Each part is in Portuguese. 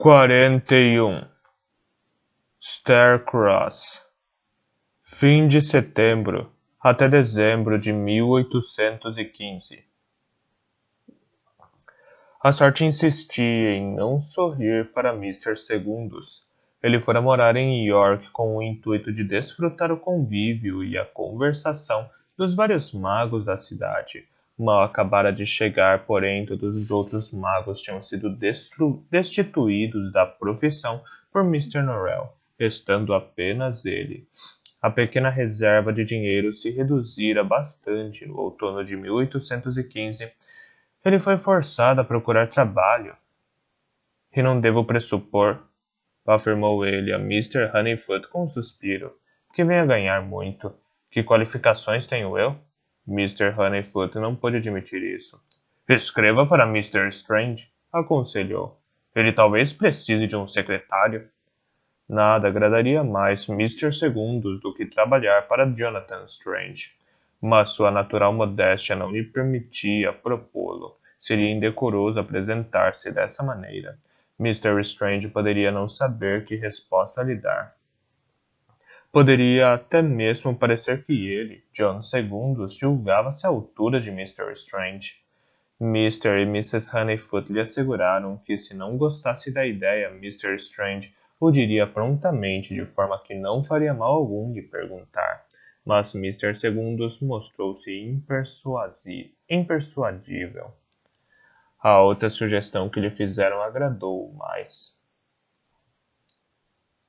41. Starcross. Fim de setembro até dezembro de 1815. A sorte insistia em não sorrir para Mr. Segundos. Ele fora morar em York com o intuito de desfrutar o convívio e a conversação dos vários magos da cidade. Mal acabara de chegar, porém, todos os outros magos tinham sido destituídos da profissão por Mr. Norrell, restando apenas ele. A pequena reserva de dinheiro se reduzira bastante no outono de 1815. Ele foi forçado a procurar trabalho. E não devo pressupor, afirmou ele a Mr. Honeyfoot com um suspiro, que venha ganhar muito. Que qualificações tenho eu? Mr. Honeyfoot não pôde admitir isso. Escreva para Mr. Strange, aconselhou. Ele talvez precise de um secretário. Nada agradaria mais Mr. Segundos do que trabalhar para Jonathan Strange, mas sua natural modéstia não lhe permitia propô-lo. Seria indecoroso apresentar-se dessa maneira. Mr. Strange poderia não saber que resposta lhe dar. Poderia até mesmo parecer que ele, John Segundos, julgava-se à altura de Mr. Strange. Mr. e Mrs. Honeyfoot lhe asseguraram que, se não gostasse da ideia, Mr. Strange o diria prontamente, de forma que não faria mal algum lhe perguntar. Mas Mr. Segundos mostrou-se impersuadível. A outra sugestão que lhe fizeram agradou-o mais.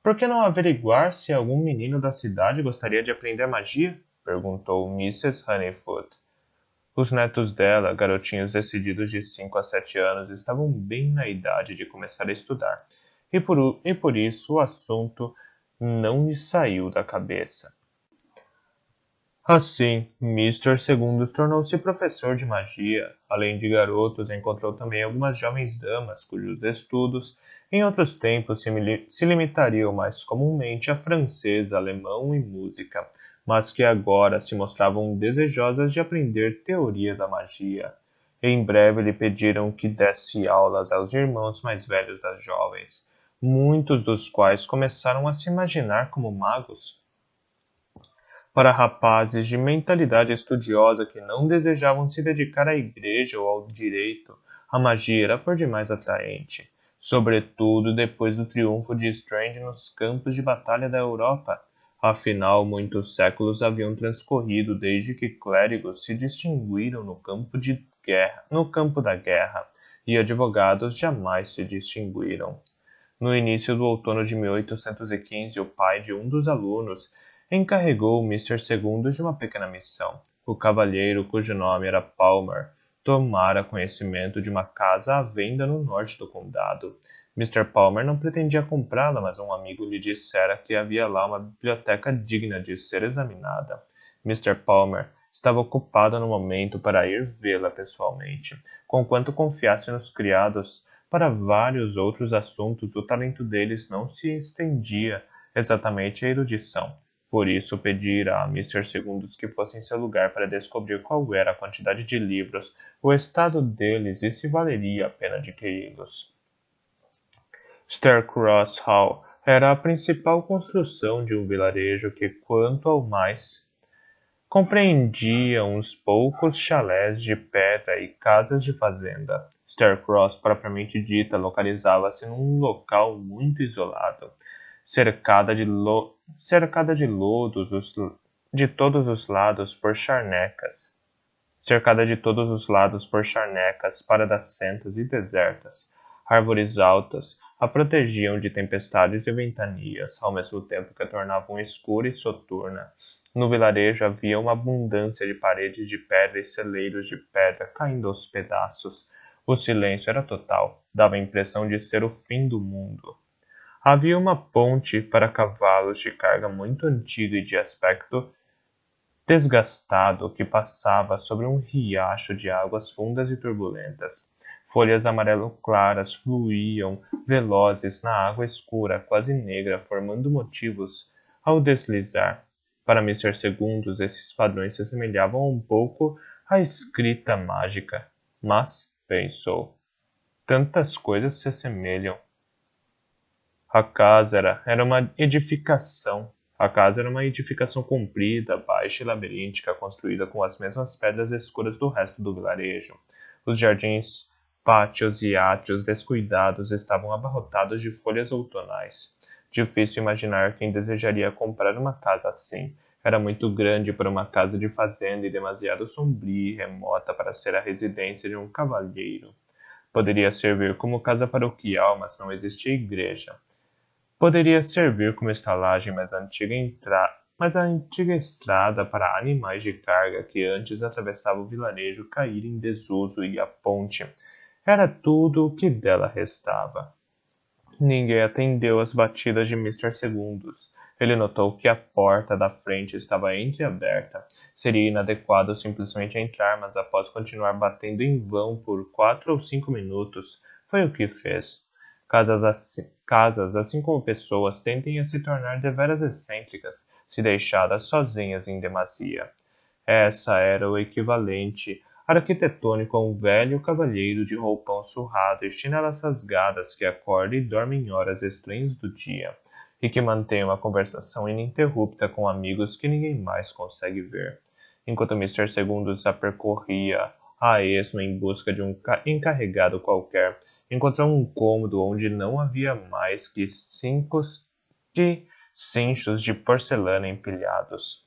Por que não averiguar se algum menino da cidade gostaria de aprender magia? Perguntou Mrs. Honeyfoot. Os netos dela, garotinhos decididos de 5 a 7 anos, estavam bem na idade de começar a estudar, e por isso o assunto não lhe saiu da cabeça. Assim, Mr. Segundos tornou-se professor de magia. Além de garotos, encontrou também algumas jovens damas, cujos estudos, em outros tempos, se limitariam mais comumente a francês, alemão e música, mas que agora se mostravam desejosas de aprender teoria da magia. Em breve lhe pediram que desse aulas aos irmãos mais velhos das jovens, muitos dos quais começaram a se imaginar como magos. Para rapazes de mentalidade estudiosa que não desejavam se dedicar à igreja ou ao direito, a magia era por demais atraente, sobretudo depois do triunfo de Strange nos campos de batalha da Europa. Afinal, muitos séculos haviam transcorrido desde que clérigos se distinguiram no campo da guerra, e advogados jamais se distinguiram. No início do outono de 1815, o pai de um dos alunos encarregou Mr. Segundos de uma pequena missão. O cavalheiro, cujo nome era Palmer, tomara conhecimento de uma casa à venda no norte do condado. Mr. Palmer não pretendia comprá-la, mas um amigo lhe dissera que havia lá uma biblioteca digna de ser examinada. Mr. Palmer estava ocupado no momento para ir vê-la pessoalmente, conquanto confiasse nos criados. Para vários outros assuntos, o talento deles não se estendia exatamente à erudição. Por isso, pedira a Mr. Segundos que fosse em seu lugar para descobrir qual era a quantidade de livros, o estado deles e se valeria a pena adquiri-los. Starcross Hall era a principal construção de um vilarejo que, quanto ao mais, compreendia uns poucos chalés de pedra e casas de fazenda. Starcross, propriamente dita, localizava-se num local muito isolado, cercada de lodos de todos os lados por charnecas, paradascentas e desertas. Árvores altas a protegiam de tempestades e ventanias, ao mesmo tempo que a tornavam escura e soturna. No vilarejo havia uma abundância de paredes de pedra e celeiros de pedra caindo aos pedaços. O silêncio era total, dava a impressão de ser o fim do mundo. Havia uma ponte para cavalos de carga muito antiga e de aspecto desgastado que passava sobre um riacho de águas fundas e turbulentas. Folhas amarelo-claras fluíam velozes na água escura, quase negra, formando motivos ao deslizar. Para Mr. Segundos, esses padrões se assemelhavam um pouco à escrita mágica. Mas, pensou, tantas coisas se assemelham. A casa era uma edificação. A casa era uma edificação comprida, baixa e labiríntica, construída com as mesmas pedras escuras do resto do vilarejo. Os jardins, pátios e átrios descuidados estavam abarrotados de folhas outonais. Difícil imaginar quem desejaria comprar uma casa assim. Era muito grande para uma casa de fazenda e demasiado sombria e remota para ser a residência de um cavalheiro. Poderia servir como casa paroquial, mas não existia igreja. Poderia servir como estalagem, mas a antiga estrada para animais de carga que antes atravessava o vilarejo caíra em desuso e a ponte era tudo o que dela restava. Ninguém atendeu às batidas de Mr. Segundos. Ele notou que a porta da frente estava entreaberta. Seria inadequado simplesmente entrar, mas após continuar batendo em vão por 4 ou 5 minutos, foi o que fez. Casas, assim como pessoas, tendem a se tornar deveras excêntricas, se deixadas sozinhas em demasia. Essa era o equivalente arquitetônico a um velho cavalheiro de roupão surrado e chinelas rasgadas que acorda e dorme em horas estranhas do dia, e que mantém uma conversação ininterrupta com amigos que ninguém mais consegue ver. Enquanto Mr. Segundos a percorria a esmo em busca de um encarregado qualquer, encontrou um cômodo onde não havia mais que 5 cinchos de porcelana empilhados.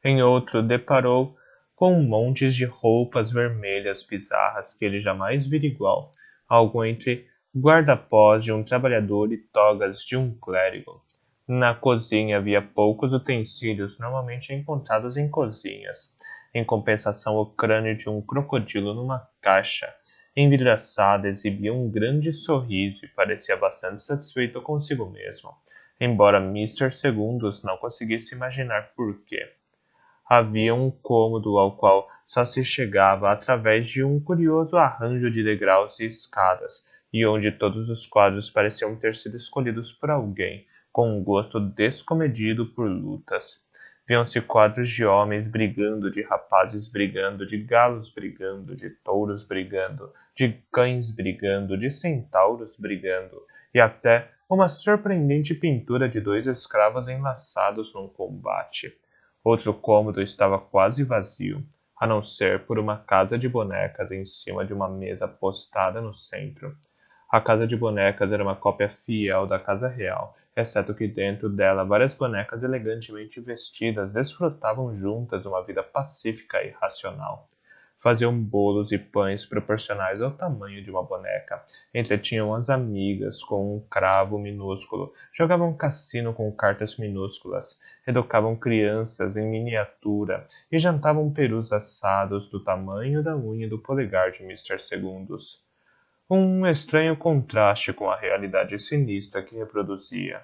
Em outro, deparou com montes de roupas vermelhas bizarras que ele jamais vira igual, algo entre guarda-pós de um trabalhador e togas de um clérigo. Na cozinha havia poucos utensílios normalmente encontrados em cozinhas. Em compensação, o crânio de um crocodilo numa caixa envidraçada exibia um grande sorriso e parecia bastante satisfeito consigo mesmo, embora Mr. Segundos não conseguisse imaginar por quê. Havia um cômodo ao qual só se chegava através de um curioso arranjo de degraus e escadas, e onde todos os quadros pareciam ter sido escolhidos por alguém, com um gosto descomedido por lutas. Viam-se quadros de homens brigando, de rapazes brigando, de galos brigando, de touros brigando, de cães brigando, de centauros brigando, e até uma surpreendente pintura de 2 escravos enlaçados num combate. Outro cômodo estava quase vazio, a não ser por uma casa de bonecas em cima de uma mesa postada no centro. A casa de bonecas era uma cópia fiel da casa real, exceto que dentro dela várias bonecas elegantemente vestidas desfrutavam juntas uma vida pacífica e racional. Faziam bolos e pães proporcionais ao tamanho de uma boneca, entretinham as amigas com um cravo minúsculo, jogavam cassino com cartas minúsculas, educavam crianças em miniatura e jantavam perus assados do tamanho da unha do polegar de Mr. Segundos. Um estranho contraste com a realidade sinistra que reproduzia.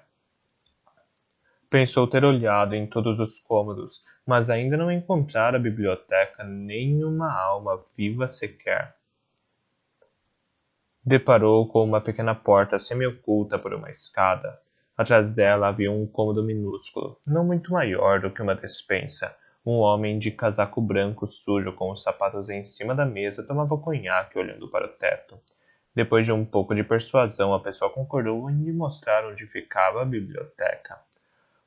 Pensou ter olhado em todos os cômodos, mas ainda não encontrara a biblioteca nem uma alma viva sequer. Deparou com uma pequena porta semi-oculta por uma escada. Atrás dela havia um cômodo minúsculo, não muito maior do que uma despensa. Um homem de casaco branco sujo com os sapatos em cima da mesa tomava conhaque olhando para o teto. Depois de um pouco de persuasão, a pessoa concordou em lhe mostrar onde ficava a biblioteca.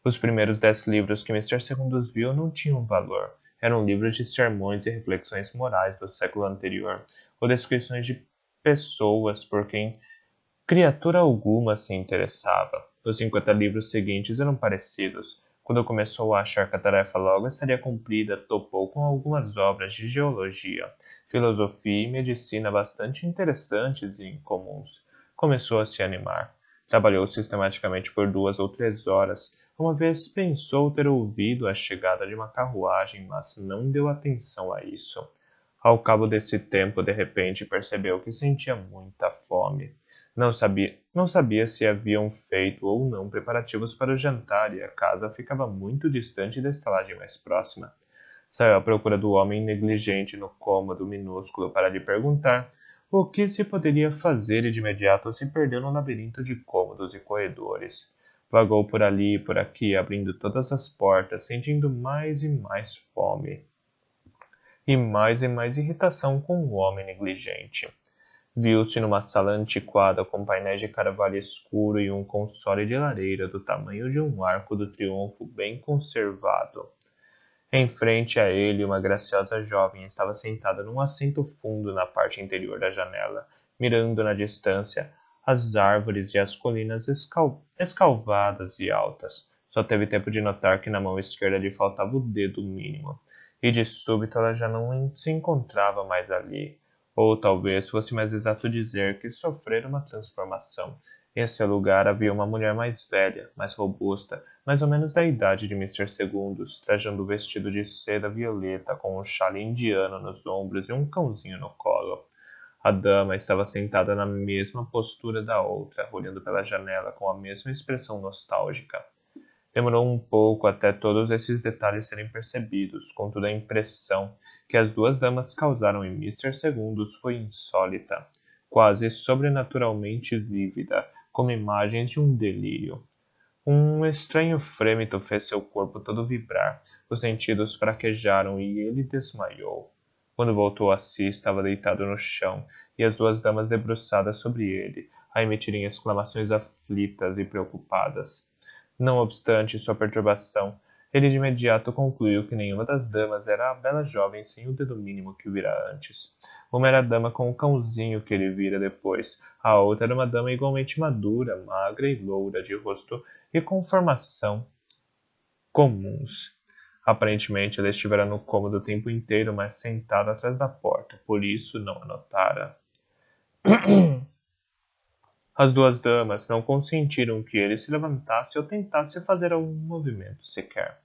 Os primeiros 10 livros que Mr. Segundos viu não tinham valor. Eram livros de sermões e reflexões morais do século anterior, ou descrições de pessoas por quem criatura alguma se interessava. Os 50 livros seguintes eram parecidos. Quando começou a achar que a tarefa logo estaria cumprida, topou com algumas obras de geologia, filosofia e medicina bastante interessantes e incomuns. Começou a se animar. Trabalhou sistematicamente por 2 ou 3 horas. Uma vez pensou ter ouvido a chegada de uma carruagem, mas não deu atenção a isso. Ao cabo desse tempo, de repente, percebeu que sentia muita fome. Não sabia se haviam feito ou não preparativos para o jantar e a casa ficava muito distante da estalagem mais próxima. Saiu à procura do homem negligente no cômodo minúsculo para lhe perguntar o que se poderia fazer e de imediato se perdeu no labirinto de cômodos e corredores. Vagou por ali e por aqui, abrindo todas as portas, sentindo mais e mais fome e mais irritação com o homem negligente. Viu-se numa sala antiquada com painéis de carvalho escuro e um console de lareira do tamanho de um arco do triunfo bem conservado. Em frente a ele, uma graciosa jovem estava sentada num assento fundo na parte interior da janela, mirando na distância as árvores e as colinas escalvadas e altas. Só teve tempo de notar que na mão esquerda lhe faltava o dedo mínimo, e de súbito ela já não se encontrava mais ali. Ou talvez fosse mais exato dizer que sofrera uma transformação. Em seu lugar havia uma mulher mais velha, mais robusta, mais ou menos da idade de Mr. Segundos, trajando um vestido de seda violeta com um chale indiano nos ombros e um cãozinho no colo. A dama estava sentada na mesma postura da outra, olhando pela janela com a mesma expressão nostálgica. Demorou um pouco até todos esses detalhes serem percebidos, contudo a impressão que as duas damas causaram em Mr. Segundos foi insólita, quase sobrenaturalmente vívida, como imagens de um delírio. Um estranho frêmito fez seu corpo todo vibrar, os sentidos fraquejaram e ele desmaiou. Quando voltou a si, estava deitado no chão, e as duas damas debruçadas sobre ele, a emitirem exclamações aflitas e preocupadas. Não obstante sua perturbação, ele de imediato concluiu que nenhuma das damas era a bela jovem sem o dedo mínimo que vira antes. Uma era a dama com o cãozinho que ele vira depois, a outra era uma dama igualmente madura, magra e loura, de rosto e conformação comuns. Aparentemente ela estivera no cômodo o tempo inteiro, mas sentada atrás da porta, por isso não a notara. As duas damas não consentiram que ele se levantasse ou tentasse fazer algum movimento sequer.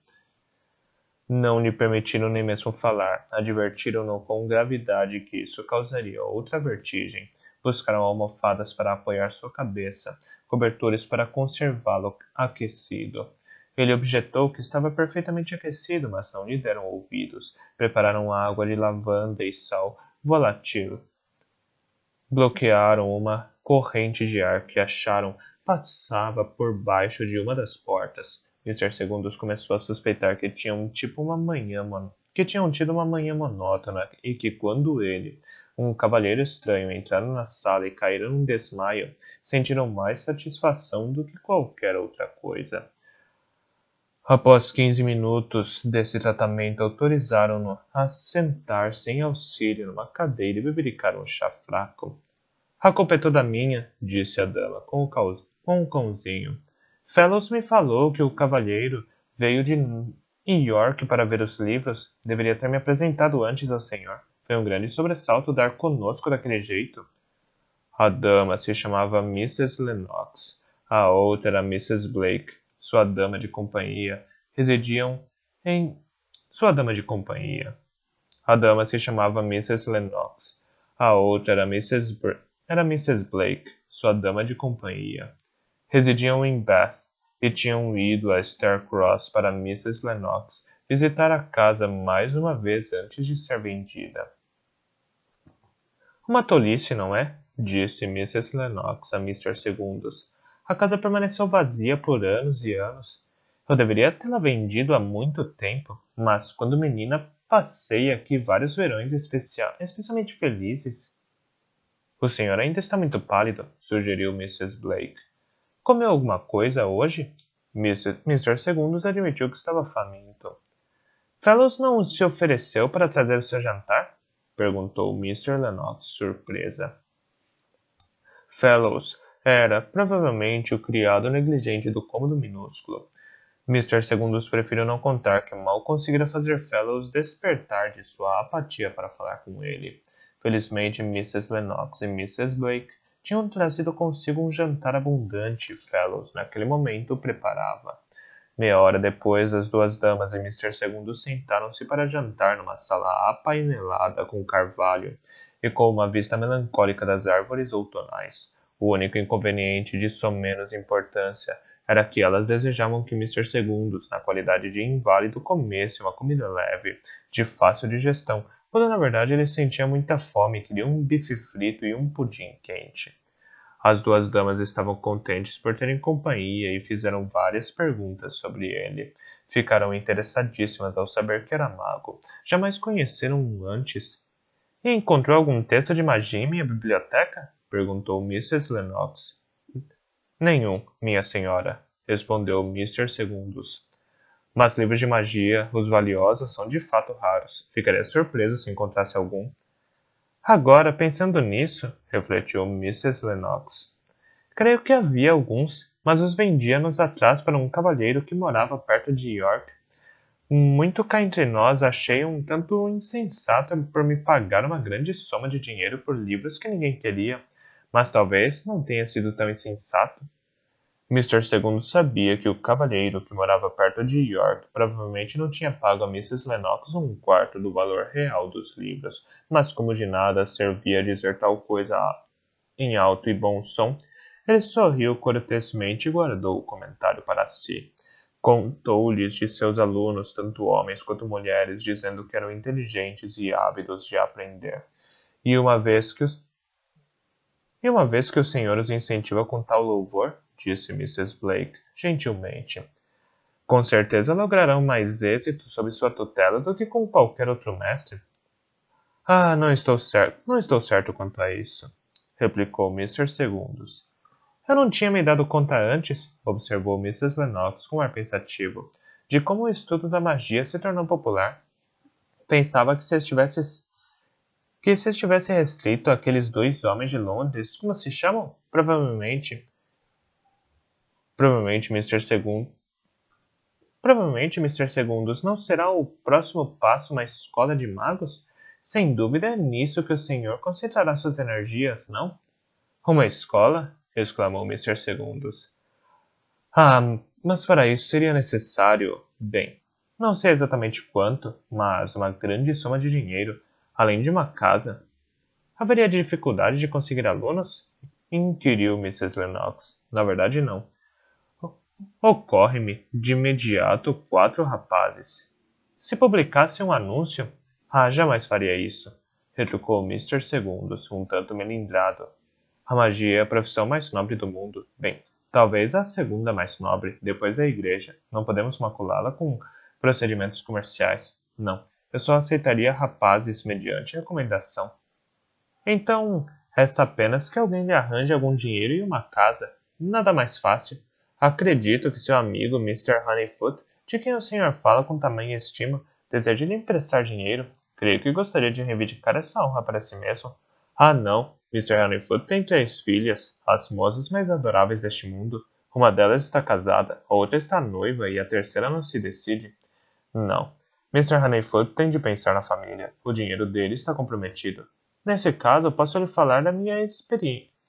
Não lhe permitiram nem mesmo falar, advertiram-no com gravidade que isso causaria outra vertigem. Buscaram almofadas para apoiar sua cabeça, cobertores para conservá-lo aquecido. Ele objetou que estava perfeitamente aquecido, mas não lhe deram ouvidos. Prepararam água de lavanda e sal volátil. Bloquearam uma corrente de ar que acharam passava por baixo de uma das portas. Mr. Segundos começou a suspeitar que tinham tido uma manhã monótona e que quando ele, um cavalheiro estranho, entraram na sala e caíram num desmaio, sentiram mais satisfação do que qualquer outra coisa. Após 15 minutos desse tratamento, autorizaram-no a sentar sem auxílio numa cadeira e bebericar um chá fraco. A culpa é toda minha, disse a dama, com o cãozinho. Fellows me falou que o cavalheiro veio de York para ver os livros. Deveria ter me apresentado antes ao senhor. Foi um grande sobressalto dar conosco daquele jeito. A dama se chamava Mrs. Lennox. A outra era Mrs. Blake. Sua dama de companhia. Residiam em... Sua dama de companhia. A dama se chamava Mrs. Lennox. A outra era Mrs. Blake, sua dama de companhia. Residiam em Bath e tinham ido a Starcross para Mrs. Lennox visitar a casa mais uma vez antes de ser vendida. Uma tolice, não é? Disse Mrs. Lennox a Mr. Segundos. A casa permaneceu vazia por anos e anos. Eu deveria tê-la vendido há muito tempo, mas quando menina passei aqui vários verões especialmente felizes. O senhor ainda está muito pálido, sugeriu Mrs. Blake. Comeu alguma coisa hoje? Mr. Segundos admitiu que estava faminto. Fellows não se ofereceu para trazer o seu jantar? Perguntou Mr. Lennox, surpresa. Fellows era, provavelmente, o criado negligente do cômodo minúsculo. Mr. Segundos preferiu não contar que mal conseguira fazer Fellows despertar de sua apatia para falar com ele. Felizmente, Mrs. Lennox e Mrs. Blake tinham trazido consigo um jantar abundante e Fellows, naquele momento, o preparava. Meia hora depois, as duas damas e Mr. Segundos sentaram-se para jantar numa sala apainelada com carvalho e com uma vista melancólica das árvores outonais. O único inconveniente de somenos importância era que elas desejavam que Mr. Segundos, na qualidade de inválido, comesse uma comida leve, de fácil digestão, quando na verdade ele sentia muita fome e queria um bife frito e um pudim quente. As duas damas estavam contentes por terem companhia e fizeram várias perguntas sobre ele. Ficaram interessadíssimas ao saber que era mago. Jamais conheceram-o antes. E encontrou algum texto de magia em minha biblioteca? Perguntou Mrs. Lennox. Nenhum, minha senhora, respondeu Mr. Segundus. Mas livros de magia, os valiosos, são de fato raros. Ficaria surpreso se encontrasse algum. Agora, pensando nisso, refletiu Mrs. Lennox, creio que havia alguns, mas os vendi anos atrás para um cavalheiro que morava perto de York. Muito cá entre nós achei um tanto insensato por me pagar uma grande soma de dinheiro por livros que ninguém queria, mas talvez não tenha sido tão insensato. Mr. Segundo sabia que o cavalheiro que morava perto de York provavelmente não tinha pago a Mrs. Lennox um quarto do valor real dos livros, mas como de nada servia dizer tal coisa em alto e bom som, ele sorriu cortesmente e guardou o comentário para si. Contou-lhes de seus alunos, tanto homens quanto mulheres, dizendo que eram inteligentes e ávidos de aprender. E uma vez que o senhor os incentiva com tal louvor, disse Mrs. Blake, gentilmente, com certeza lograrão mais êxito sob sua tutela do que com qualquer outro mestre. Ah, não estou certo quanto a isso, replicou Mr. Segundos. Eu não tinha me dado conta antes, observou Mrs. Lennox com ar pensativo, de como o estudo da magia se tornou popular. Pensava que se estivesse restrito àqueles dois homens de Londres, como se chamam? Provavelmente Mr. Segundo. Provavelmente Mr. Segundos não será o próximo passo uma escola de magos? Sem dúvida é nisso que o senhor concentrará suas energias, não? Uma escola? Exclamou Mr. Segundos. Ah, mas para isso seria necessário, bem, não sei exatamente quanto, mas uma grande soma de dinheiro, além de uma casa. Haveria dificuldade de conseguir alunos? Inquiriu Mrs. Lennox. Na verdade, não. Ocorre-me, de imediato, 4 rapazes. Se publicasse um anúncio... Ah, jamais faria isso, retrucou Mr. Segundos, um tanto melindrado. A magia é a profissão mais nobre do mundo. Bem, talvez a segunda mais nobre, depois da igreja. Não podemos maculá-la com procedimentos comerciais. Não, eu só aceitaria rapazes mediante recomendação. Então, resta apenas que alguém lhe arranje algum dinheiro e uma casa. Nada mais fácil. Acredito que seu amigo Mr. Honeyfoot, de quem o senhor fala com tamanha estima, deseja lhe emprestar dinheiro. Creio que gostaria de reivindicar essa honra para si mesmo. Ah, não. Mr. Honeyfoot tem 3 filhas, as moças mais adoráveis deste mundo. Uma delas está casada, a outra está noiva e a terceira não se decide. Não. Mr. Honeyfoot tem de pensar na família. O dinheiro dele está comprometido. Nesse caso, posso lhe falar da minha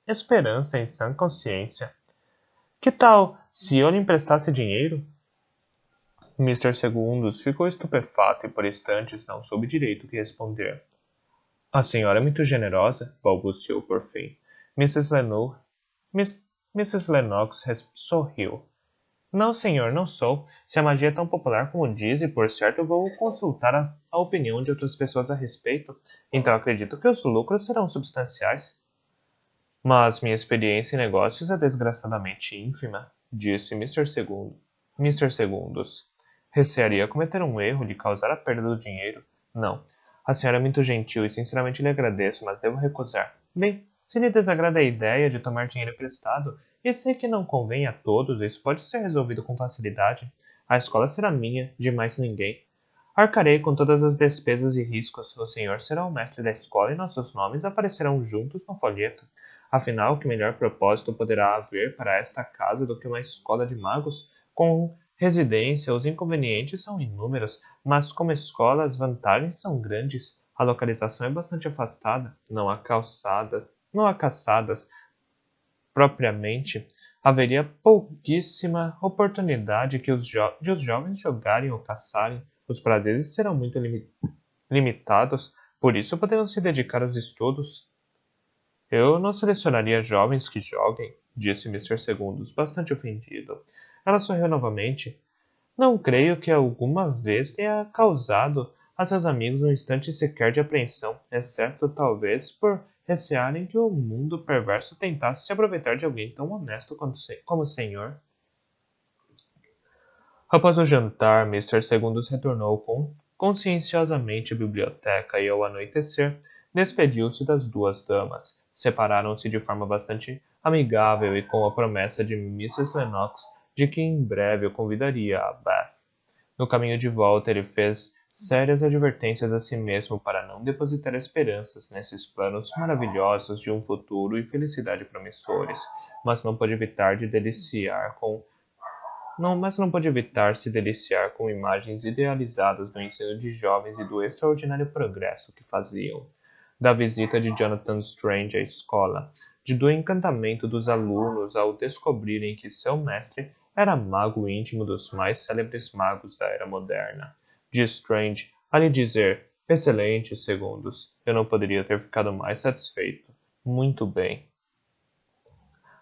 esperança em sã consciência. Que tal se eu lhe emprestasse dinheiro? Mr. Segundos ficou estupefato e por instantes não soube direito o que responder. A senhora é muito generosa, balbuciou por fim. Mrs. Lennox sorriu. Não, senhor, não sou. Se a magia é tão popular como diz, e por certo vou consultar a opinião de outras pessoas a respeito, então acredito que os lucros serão substanciais. Mas minha experiência em negócios é desgraçadamente ínfima, disse Mr. Segundos. Recearia cometer um erro de causar a perda do dinheiro. Não. A senhora é muito gentil e sinceramente lhe agradeço, mas devo recusar. Bem, se lhe desagrada a ideia de tomar dinheiro emprestado, e sei que não convém a todos, isso pode ser resolvido com facilidade. A escola será minha, de mais ninguém. Arcarei com todas as despesas e riscos. O senhor será o mestre da escola e nossos nomes aparecerão juntos no folheto. Afinal, que melhor propósito poderá haver para esta casa do que uma escola de magos? Com residência, os inconvenientes são inúmeros, mas como escola as vantagens são grandes. A localização é bastante afastada, não há caçadas propriamente. Haveria pouquíssima oportunidade de os jovens jogarem ou caçarem. Os prazeres serão muito limitados, por isso podemos se dedicar aos estudos. Eu não selecionaria jovens que joguem, disse Mr. Segundos, bastante ofendido. Ela sorriu novamente. Não creio que alguma vez tenha causado a seus amigos um instante sequer de apreensão, exceto talvez por recearem que o mundo perverso tentasse se aproveitar de alguém tão honesto como o senhor. Após o jantar, Mr. Segundos retornou conscienciosamente à biblioteca e, ao anoitecer, despediu-se das duas damas. Separaram-se de forma bastante amigável e com a promessa de Mrs. Lennox de que em breve o convidaria a Bath. No caminho de volta, ele fez sérias advertências a si mesmo para não depositar esperanças nesses planos maravilhosos de um futuro e felicidade promissores, mas não pôde evitar se deliciar com imagens idealizadas do ensino de jovens e do extraordinário progresso que faziam, da visita de Jonathan Strange à escola, do encantamento dos alunos ao descobrirem que seu mestre era mago íntimo dos mais célebres magos da era moderna. De Strange a lhe dizer: excelentes segundos, eu não poderia ter ficado mais satisfeito. Muito bem.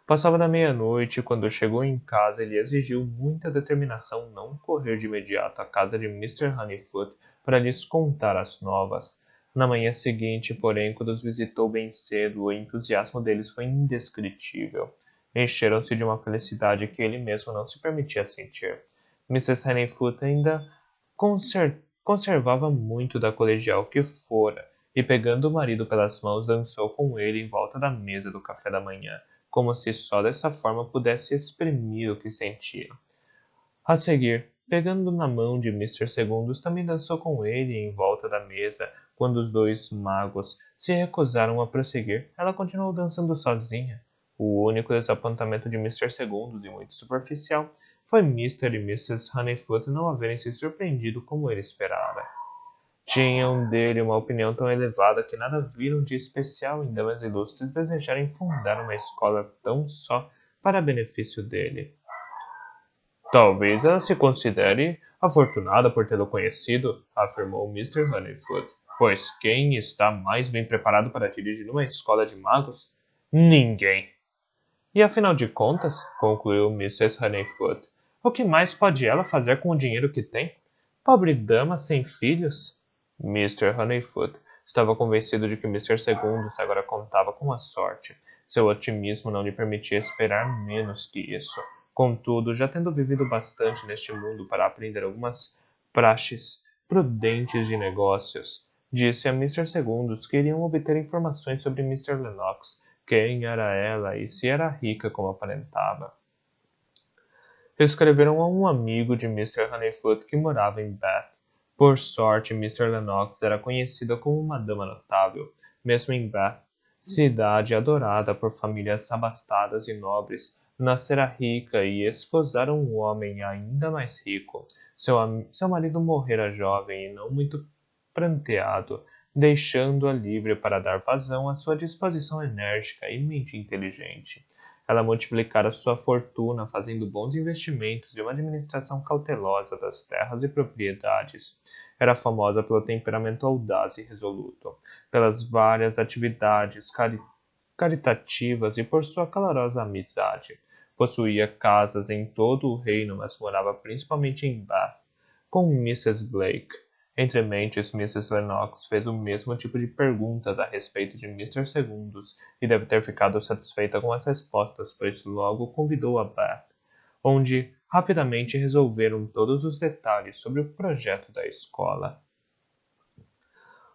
Passava da meia-noite e quando chegou em casa ele exigiu muita determinação não correr de imediato à casa de Mr. Honeyfoot para lhes contar as novas. Na manhã seguinte, porém, quando os visitou bem cedo, o entusiasmo deles foi indescritível. Encheram-se de uma felicidade que ele mesmo não se permitia sentir. Mrs. Honeyfoot ainda conservava muito da colegial que fora, e pegando o marido pelas mãos, dançou com ele em volta da mesa do café da manhã, como se só dessa forma pudesse exprimir o que sentia. A seguir, pegando na mão de Mr. Segundos, também dançou com ele em volta da mesa. Quando os dois magos se recusaram a prosseguir, ela continuou dançando sozinha. O único desapontamento de Mr. Segundos, e muito superficial, foi Mr. e Mrs. Honeyfoot não haverem se surpreendido como ele esperava. Tinham dele uma opinião tão elevada que nada viram de especial em damas ilustres desejarem fundar uma escola tão só para benefício dele. Talvez ela se considere afortunada por tê-lo conhecido, afirmou Mr. Honeyfoot, pois quem está mais bem preparado para dirigir uma escola de magos? Ninguém. E afinal de contas, concluiu Mrs. Honeyfoot, o que mais pode ela fazer com o dinheiro que tem? Pobre dama sem filhos? Mr. Honeyfoot estava convencido de que Mr. Segundos agora contava com a sorte. Seu otimismo não lhe permitia esperar menos que isso. Contudo, já tendo vivido bastante neste mundo para aprender algumas praxes prudentes de negócios, disse a Mr. Segundos que iriam obter informações sobre Mr. Lennox, quem era ela e se era rica como aparentava. Escreveram a um amigo de Mr. Honeyfoot que morava em Bath. Por sorte, Mr. Lennox era conhecida como uma dama notável, mesmo em Bath, cidade adorada por famílias abastadas e nobres. Nascera rica e esposara um homem ainda mais rico. Seu marido morrera jovem e não muito pranteado, deixando-a livre para dar vazão à sua disposição enérgica e mente inteligente. Ela multiplicara sua fortuna fazendo bons investimentos e uma administração cautelosa das terras e propriedades. Era famosa pelo temperamento audaz e resoluto, pelas várias atividades caritativas e por sua calorosa amizade. Possuía casas em todo o reino, mas morava principalmente em Bath, com Mrs. Blake. Entre mentes, Mrs. Lennox fez o mesmo tipo de perguntas a respeito de Mr. Segundos e deve ter ficado satisfeita com as respostas, pois logo convidou a Bath, onde rapidamente resolveram todos os detalhes sobre o projeto da escola.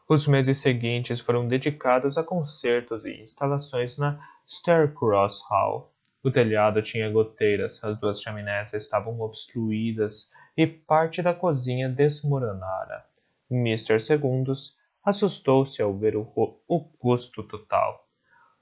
Os meses seguintes foram dedicados a concertos e instalações na Staircross Hall. O telhado tinha goteiras, as duas chaminés estavam obstruídas e parte da cozinha desmoronara. Mr. Segundos assustou-se ao ver o custo total.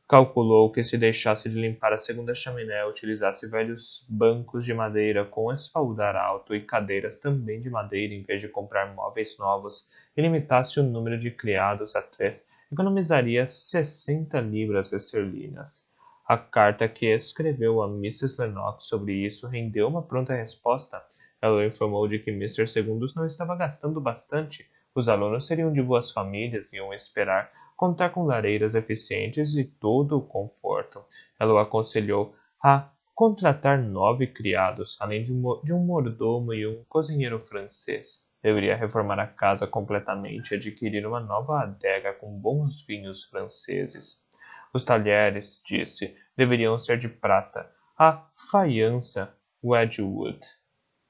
Calculou que se deixasse de limpar a segunda chaminé, utilizasse velhos bancos de madeira com espaldar alto e cadeiras também de madeira em vez de comprar móveis novos e limitasse o número de criados a 3, economizaria 60 libras esterlinas. A carta que escreveu a Mrs. Lennox sobre isso rendeu uma pronta resposta. Ela o informou de que Mr. Segundos não estava gastando bastante. Os alunos seriam de boas famílias e iam esperar contar com lareiras eficientes e todo o conforto. Ela o aconselhou a contratar 9 criados, além de um mordomo e um cozinheiro francês. Deveria reformar a casa completamente e adquirir uma nova adega com bons vinhos franceses. Os talheres, disse, deveriam ser de prata, a faiança Wedgwood.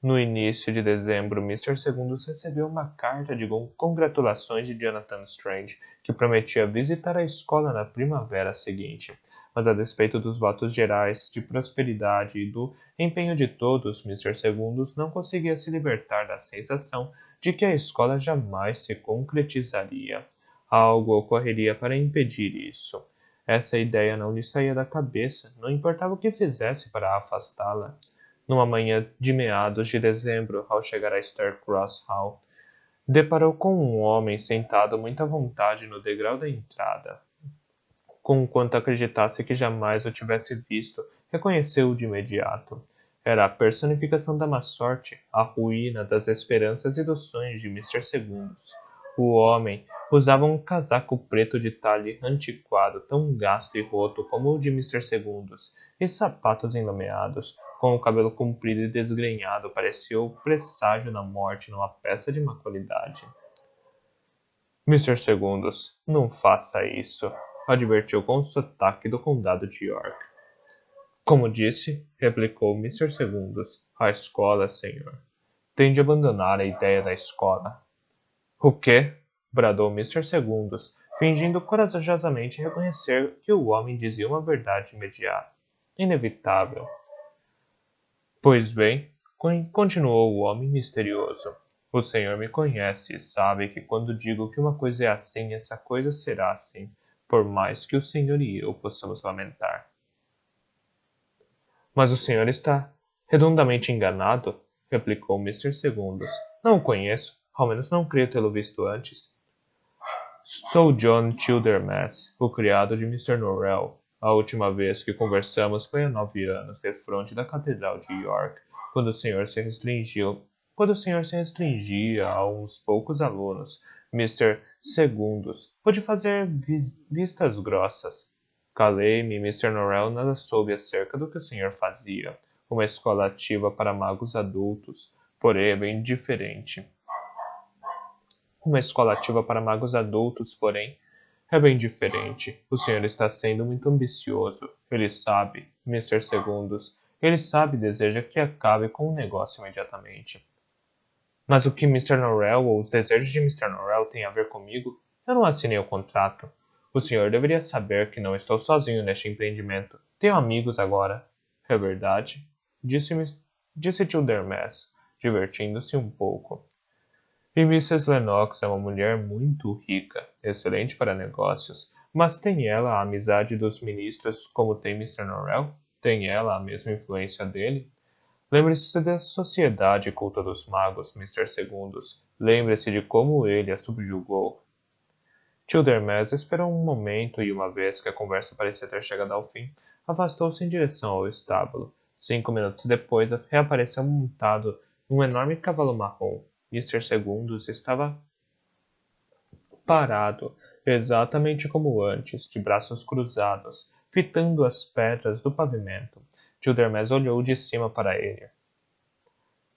No início de dezembro, Mr. Segundos recebeu uma carta de congratulações de Jonathan Strange, que prometia visitar a escola na primavera seguinte. Mas a despeito dos votos gerais de prosperidade e do empenho de todos, Mr. Segundos não conseguia se libertar da sensação de que a escola jamais se concretizaria. Algo ocorreria para impedir isso. Essa ideia não lhe saía da cabeça, não importava o que fizesse para afastá-la. Numa manhã de meados de dezembro, ao chegar a Starcross Hall, deparou com um homem sentado muito à vontade no degrau da entrada. Conquanto acreditasse que jamais o tivesse visto, reconheceu-o de imediato. Era a personificação da má sorte, a ruína das esperanças e dos sonhos de Mr. Segundos. O homem usava um casaco preto de talhe antiquado, tão gasto e roto como o de Mr. Segundos, e sapatos enlameados. Com o cabelo comprido e desgrenhado, parecia o presságio da morte numa peça de má qualidade. Mr. Segundos, não faça isso, advertiu com o sotaque do condado de York. Como disse, replicou Mr. Segundos, a escola, senhor. Tem de abandonar a ideia da escola. O quê? Bradou Mr. Segundos, fingindo corajosamente reconhecer que o homem dizia uma verdade imediata, inevitável. Pois bem, continuou o homem misterioso. O senhor me conhece e sabe que quando digo que uma coisa é assim, essa coisa será assim, por mais que o senhor e eu possamos lamentar. Mas o senhor está redondamente enganado, replicou Mr. Segundos. Não o conheço, ao menos não creio tê-lo visto antes. Sou John Childermas, o criado de Mr. Norrell. A última vez que conversamos foi há 9 anos, defronte da Catedral de York, quando o senhor se restringia a uns poucos alunos. Mr. Segundos pôde fazer vistas grossas. Calei-me e Mr. Norrell nada soube acerca do que o senhor fazia. Uma escola ativa para magos adultos, porém é bem diferente. Uma escola ativa para magos adultos, porém, é bem diferente. O senhor está sendo muito ambicioso. Ele sabe, Mr. Segundos. Ele sabe e deseja que acabe com o negócio imediatamente. Mas o que Mr. Norrell ou os desejos de Mr. Norrell têm a ver comigo? Eu não assinei o contrato. O senhor deveria saber que não estou sozinho neste empreendimento. Tenho amigos agora. É verdade? Disse Childermas, divertindo-se um pouco. E Mrs. Lennox é uma mulher muito rica, excelente para negócios, mas tem ela a amizade dos ministros como tem Mr. Norrell? Tem ela a mesma influência dele? Lembre-se da sociedade culta dos magos, Mr. Segundos. Lembre-se de como ele a subjugou. Childermas esperou um momento e, uma vez que a conversa parecia ter chegado ao fim, afastou-se em direção ao estábulo. 5 minutos depois, reapareceu montado num enorme cavalo marrom. Mr. Segundos estava parado, exatamente como antes, de braços cruzados, fitando as pedras do pavimento. Childermas olhou de cima para ele.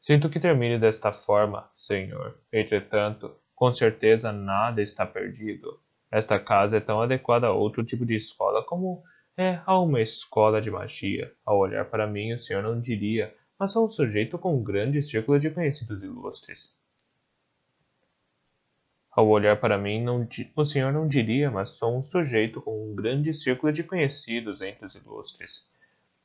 Sinto que termine desta forma, senhor. Entretanto, com certeza nada está perdido. Esta casa é tão adequada a outro tipo de escola como é a uma escola de magia. Ao olhar para mim, o senhor não diria, mas sou um sujeito com um grande círculo de conhecidos ilustres. Ao olhar para mim, o senhor não diria, mas sou um sujeito com um grande círculo de conhecidos entre os ilustres.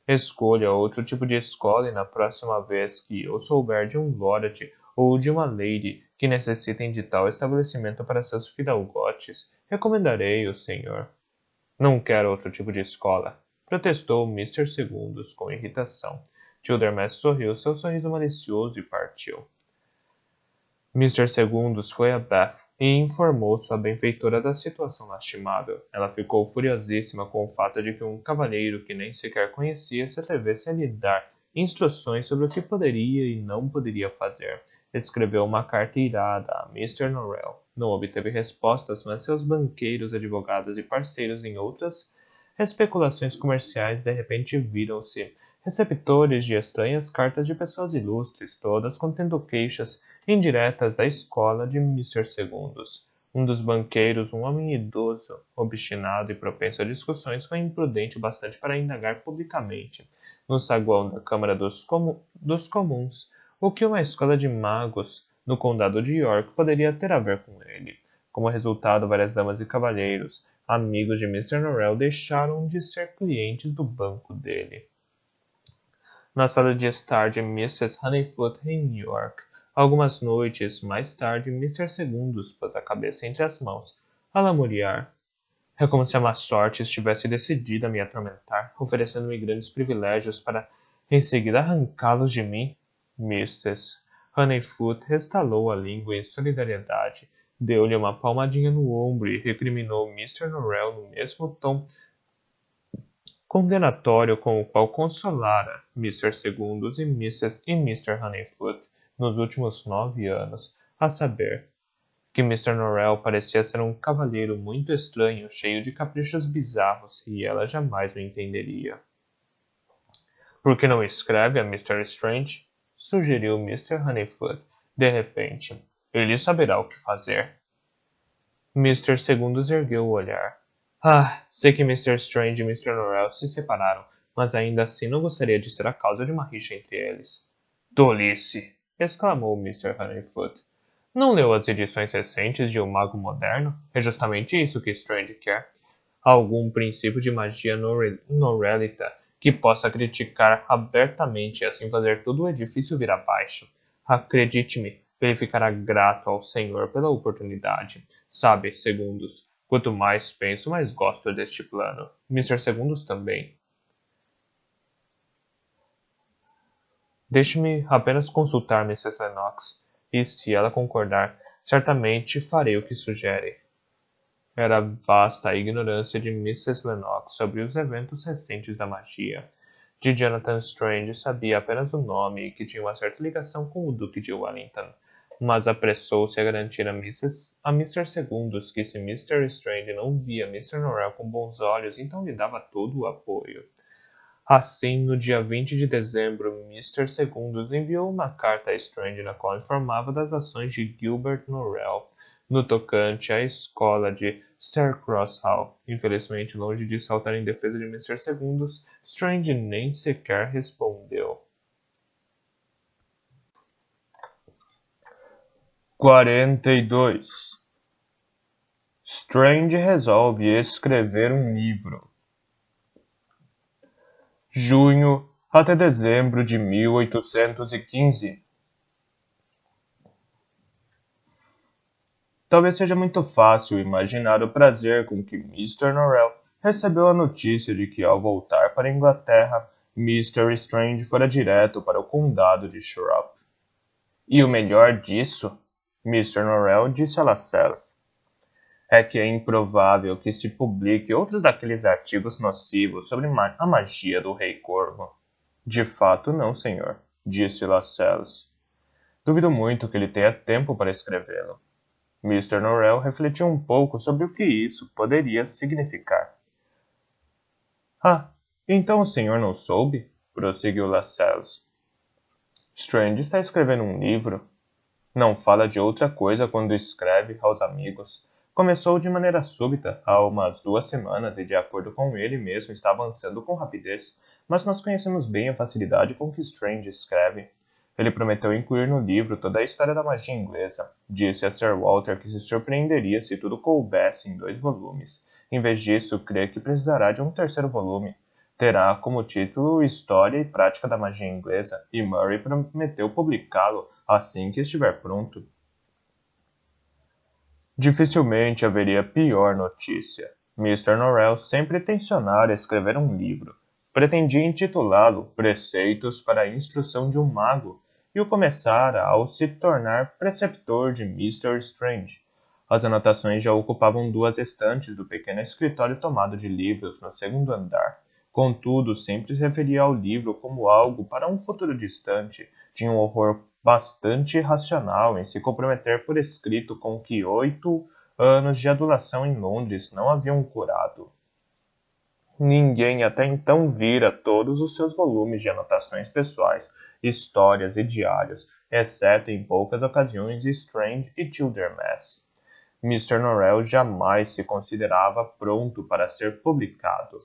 Escolha outro tipo de escola e na próxima vez que eu souber de um lord ou de uma lady que necessitem de tal estabelecimento para seus fidalgotes, recomendarei o senhor. Não quero outro tipo de escola, protestou Mr. Segundos com irritação. Childermas sorriu seu sorriso malicioso e partiu. Mr. Segundos foi a Bath e informou sua benfeitora da situação lastimável. Ela ficou furiosíssima com o fato de que um cavalheiro que nem sequer conhecia se atrevesse a lhe dar instruções sobre o que poderia e não poderia fazer. Escreveu uma carta irada a Mr. Norrell. Não obteve respostas, mas seus banqueiros, advogados e parceiros em outras especulações comerciais de repente viram-se receptores de estranhas cartas de pessoas ilustres, todas contendo queixas indiretas da escola de Mr. Segundos. Um dos banqueiros, um homem idoso, obstinado e propenso a discussões, foi imprudente bastante para indagar publicamente, no saguão da Câmara dos Comuns, o que uma escola de magos no condado de York poderia ter a ver com ele. Como resultado, várias damas e cavalheiros, amigos de Mr. Norrell, deixaram de ser clientes do banco dele. Na sala de estar de Mrs. Honeyfoot em York, algumas noites mais tarde, Mr. Segundus pôs a cabeça entre as mãos, a lamuriar. É como se a má sorte estivesse decidida a me atormentar, oferecendo-me grandes privilégios para, em seguida, arrancá-los de mim. Mrs. Honeyfoot restalou a língua em solidariedade, deu-lhe uma palmadinha no ombro e recriminou Mr. Norrell no mesmo tom condenatório com o qual consolara Mr. Segundus e Mr. Honeyfoot nos últimos 9 anos, a saber, que Mr. Norrell parecia ser um cavalheiro muito estranho, cheio de caprichos bizarros, e ela jamais o entenderia. Por que não escreve a Mr. Strange? Sugeriu Mr. Honeyfoot, de repente. Ele saberá o que fazer. Mr. Segundus ergueu o olhar. Sei que Mr. Strange e Mr. Norrell se separaram, mas ainda assim não gostaria de ser a causa de uma rixa entre eles. Tolice! Exclamou Mr. Honeyfoot. Não leu as edições recentes de O Mago Moderno? É justamente isso que Strange quer. Algum princípio de magia norrellita que possa criticar abertamente e assim fazer todo o edifício vir abaixo. Acredite-me, ele ficará grato ao Senhor pela oportunidade. Sabe, Segundus, quanto mais penso, mais gosto deste plano. Mr. Segundus também. Deixe-me apenas consultar Mrs. Lennox, e se ela concordar, certamente farei o que sugere. Era vasta a ignorância de Mrs. Lennox sobre os eventos recentes da magia. De Jonathan Strange sabia apenas o nome e que tinha uma certa ligação com o Duque de Wellington, mas apressou-se a garantir a Mr. Segundus que se Mr. Strange não via Mr. Norrell com bons olhos, então lhe dava todo o apoio. Assim, no dia 20 de dezembro, Mr. Segundus enviou uma carta a Strange na qual informava das ações de Gilbert Norrell no tocante à escola de Starcross Hall. Infelizmente, longe de saltar em defesa de Mr. Segundus, Strange nem sequer respondeu. 42. Strange resolve escrever um livro. Junho até dezembro de 1815. Talvez seja muito fácil imaginar o prazer com que Mr. Norrell recebeu a notícia de que, ao voltar para a Inglaterra, Mr. Strange fora direto para o condado de Shropshire. E o melhor disso, Mr. Norrell disse a Lascelles, é que é improvável que se publique outros daqueles artigos nocivos sobre a magia do Rei Corvo. De fato não, senhor, disse Lascelles. Duvido muito que ele tenha tempo para escrevê-lo. Mr. Norrell refletiu um pouco sobre o que isso poderia significar. Então o senhor não soube? Prosseguiu Lascelles. Strange está escrevendo um livro. Não fala de outra coisa quando escreve aos amigos. Começou de maneira súbita, há umas 2 semanas, e de acordo com ele mesmo está avançando com rapidez, mas nós conhecemos bem a facilidade com que Strange escreve. Ele prometeu incluir no livro toda a história da magia inglesa. Disse a Sir Walter que se surpreenderia se tudo coubesse em 2 volumes. Em vez disso, crê que precisará de um 3º volume. Terá como título História e Prática da Magia Inglesa, e Murray prometeu publicá-lo assim que estiver pronto. Dificilmente haveria pior notícia. Mr. Norrell sempre tencionara escrever um livro. Pretendia intitulá-lo Preceitos para a Instrução de um Mago, e o começara ao se tornar preceptor de Mr. Strange. As anotações já ocupavam 2 estantes do pequeno escritório tomado de livros no 2º andar. Contudo, sempre se referia ao livro como algo para um futuro distante. Tinha um horror bastante irracional em se comprometer por escrito com que 8 anos de adulação em Londres não haviam curado. Ninguém até então vira todos os seus volumes de anotações pessoais, histórias e diários, exceto em poucas ocasiões Strange e Childermas. Mr. Norrell jamais se considerava pronto para ser publicado.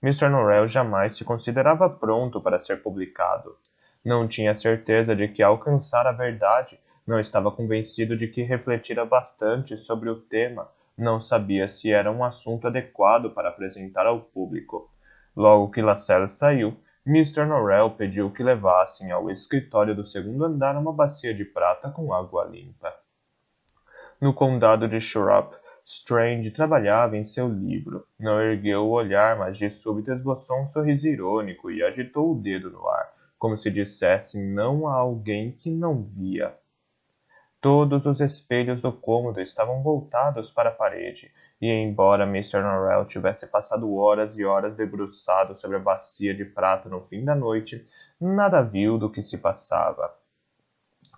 Mr. Norrell jamais se considerava pronto para ser publicado. Não tinha certeza de que alcançara a verdade, não estava convencido de que refletira bastante sobre o tema, não sabia se era um assunto adequado para apresentar ao público. Logo que Lascelles saiu, Mr. Norrell pediu que levassem ao escritório do segundo andar uma bacia de prata com água limpa. No condado de Shorrock, Strange trabalhava em seu livro. Não ergueu o olhar, mas de súbito esboçou um sorriso irônico e agitou o dedo no ar, como se dissesse não a alguém que não via. Todos os espelhos do cômodo estavam voltados para a parede, e embora Mr. Norrell tivesse passado horas e horas debruçado sobre a bacia de prata no fim da noite, nada viu do que se passava.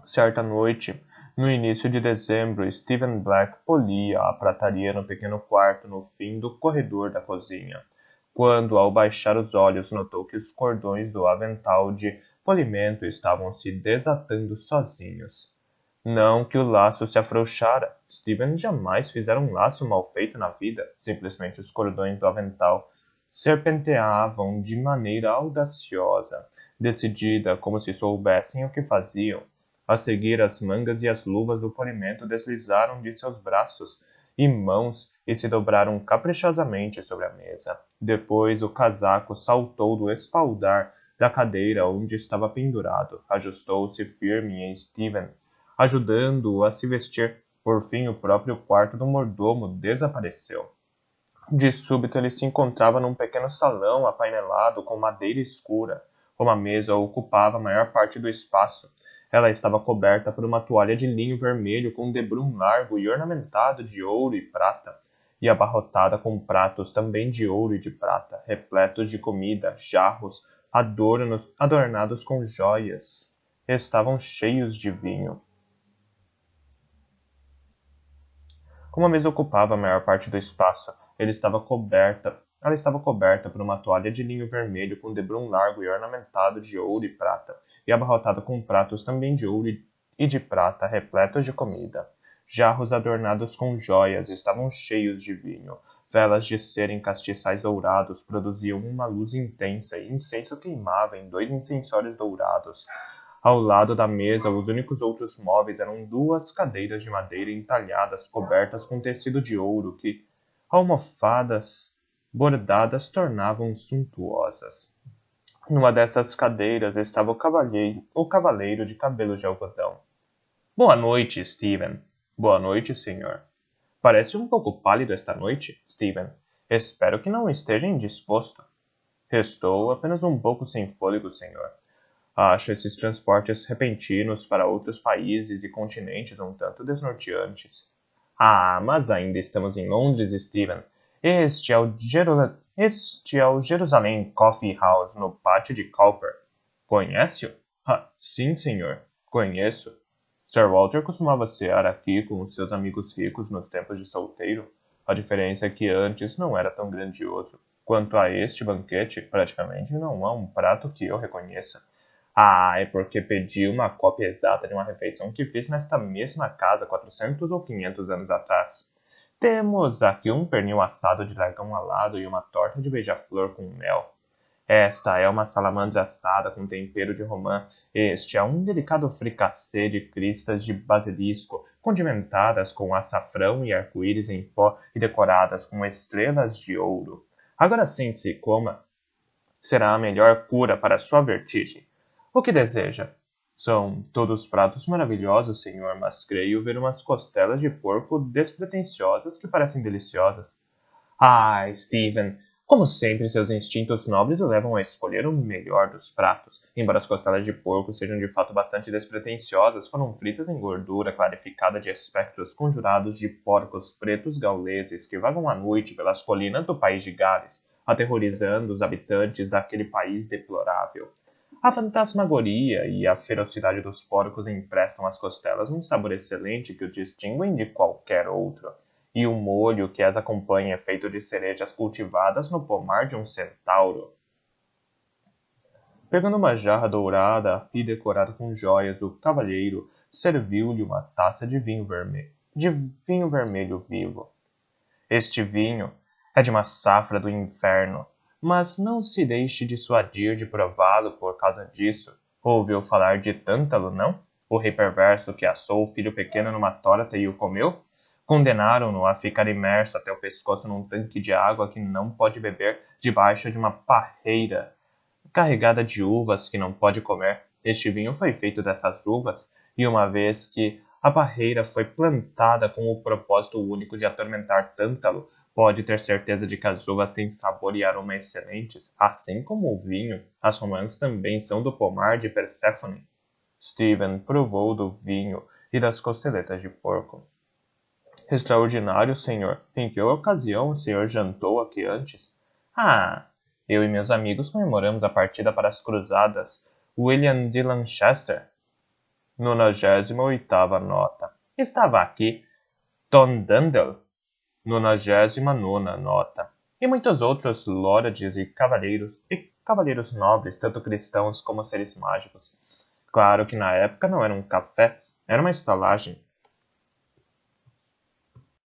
Certa noite, no início de dezembro, Stephen Black polia a prataria no pequeno quarto no fim do corredor da cozinha, quando, ao baixar os olhos, notou que os cordões do avental de polimento estavam se desatando sozinhos. Não que o laço se afrouxara. Stephen jamais fizera um laço mal feito na vida. Simplesmente os cordões do avental serpenteavam de maneira audaciosa, decidida, como se soubessem o que faziam. A seguir, as mangas e as luvas do polimento deslizaram de seus braços e mãos e se dobraram caprichosamente sobre a mesa. Depois, o casaco saltou do espaldar da cadeira onde estava pendurado, ajustou-se firme em Stephen, ajudando-o a se vestir. Por fim, o próprio quarto do mordomo desapareceu. De súbito, ele se encontrava num pequeno salão apainelado com madeira escura. Uma mesa ocupava a maior parte do espaço. Ela estava coberta por uma toalha de linho vermelho com um debrum largo e ornamentado de ouro e prata, e abarrotada com pratos também de ouro e de prata, repletos de comida, jarros, adornados com joias. Estavam cheios de vinho. Como a mesa ocupava a maior parte do espaço, ela estava coberta por uma toalha de linho vermelho com debrum largo e ornamentado de ouro e prata, e abarrotada com pratos também de ouro e de prata, repletos de comida. Jarros adornados com joias estavam cheios de vinho. Velas de cera em castiçais dourados produziam uma luz intensa e incenso queimava em 2 incensórios dourados. Ao lado da mesa, os únicos outros móveis eram 2 cadeiras de madeira entalhadas cobertas com tecido de ouro que almofadas bordadas tornavam suntuosas. Numa dessas cadeiras estava o cavaleiro de cabelos de algodão. Boa noite, Stephen. Boa noite, senhor. Parece um pouco pálido esta noite, Stephen. Espero que não esteja indisposto. Estou apenas um pouco sem fôlego, senhor. Acho esses transportes repentinos para outros países e continentes um tanto desnorteantes. Ah, mas ainda estamos em Londres, Stephen. Este é o Jerusalém Coffee House no pátio de Cowper. Conhece-o? Ah, sim, senhor. Conheço. Sir Walter costumava cear aqui com os seus amigos ricos nos tempos de solteiro. A diferença é que antes não era tão grandioso. Quanto a este banquete, praticamente não há um prato que eu reconheça. Ah, é porque pedi uma cópia exata de uma refeição que fiz nesta mesma casa 400 ou 500 anos atrás. Temos aqui um pernil assado de dragão alado e uma torta de beija-flor com mel. Esta é uma salamandra assada com tempero de romã. Este é um delicado fricassê de cristas de basilisco, condimentadas com açafrão e arco-íris em pó e decoradas com estrelas de ouro. Agora sente-se e coma. Será a melhor cura para a sua vertigem. O que deseja? São todos pratos maravilhosos, senhor, mas creio ver umas costelas de porco despretensiosas que parecem deliciosas. Ah, Stephen, como sempre, seus instintos nobres o levam a escolher o melhor dos pratos. Embora as costelas de porco sejam de fato bastante despretensiosas, foram fritas em gordura clarificada de espectros conjurados de porcos pretos gauleses que vagam à noite pelas colinas do país de Gales, aterrorizando os habitantes daquele país deplorável. A fantasmagoria e a ferocidade dos porcos emprestam às costelas um sabor excelente que os distinguem de qualquer outro, e o molho que as acompanha é feito de cerejas cultivadas no pomar de um centauro. Pegando uma jarra dourada e decorada com joias, o cavalheiro serviu-lhe uma taça de vinho vermelho vivo. Este vinho é de uma safra do inferno, Mas não se deixe dissuadir de prová-lo por causa disso. Ouviu falar de Tântalo, não? O rei perverso que assou o filho pequeno numa torta e o comeu? Condenaram-no a ficar imerso até o pescoço num tanque de água que não pode beber debaixo de uma parreira carregada de uvas que não pode comer. Este vinho foi feito dessas uvas, e uma vez que a parreira foi plantada com o propósito único de atormentar Tântalo, pode ter certeza de que as uvas têm sabor e aroma excelentes, assim como o vinho. As romãs também são do pomar de Perséfone. Stephen provou do vinho e das costeletas de porco. Extraordinário, senhor. Em que ocasião o senhor jantou aqui antes? Ah, eu e meus amigos comemoramos a partida para as Cruzadas. William de Lancaster. 98ª nota. Estava aqui. Tom Dundell. 99ª nota. E muitos outros lords e cavalheiros nobres, tanto cristãos como seres mágicos. Claro que na época não era um café, era uma estalagem.